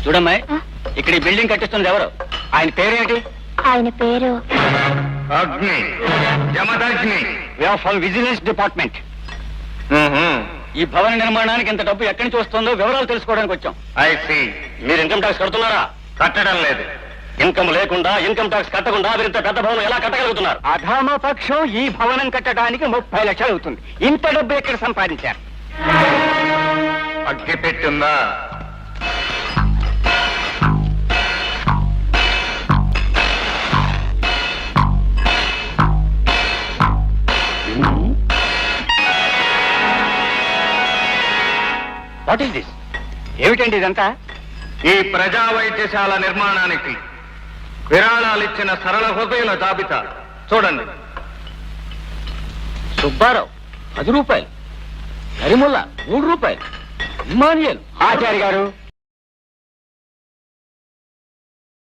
చూడమ్మాయి, ఇక్కడ ఈ బిల్డింగ్ కట్టిస్తుంది ఎవరు? ఆయన పేరేంటి? ఆయన పేరు అగ్ని, జమదగ్ని. From vigilance department. ఈ భవన నిర్మాణానికి ఇంత డబ్బు ఎక్కడి నుంచి వస్తుందో వివరాలు తెలుసుకోవడానికి వచ్చాం. I see. మీరు ఇన్కమ్ ట్యాక్స్ కడుతున్నారా? కట్టడం లేదు. ఇన్కమ్ లేకుండా, ఇన్కమ్ ట్యాక్స్ కట్టకుండా మీరు ఇంత పెద్ద భవనం ఎలా కట్టగలుగుతున్నారు? అధామ పక్షం ఈ భవనం కట్టడానికి 30 లక్షలు అవుతుంది. ఇంత డబ్బు ఎక్కడ సంపాదించారు? అగ్గి పెట్టిందా? What is this? ఏమిటండి ఇదంతా? ఈ ప్రజా వైద్యశాల నిర్మాణానికి విరాళాలు ఇచ్చిన సరళ హృదయుల జాబితా చూడండి. సుబ్బారావు 10 రూపాయలు, కరిముల్లా 3 రూపాయలు, ఇమానియల్. ఆచార్య గారు,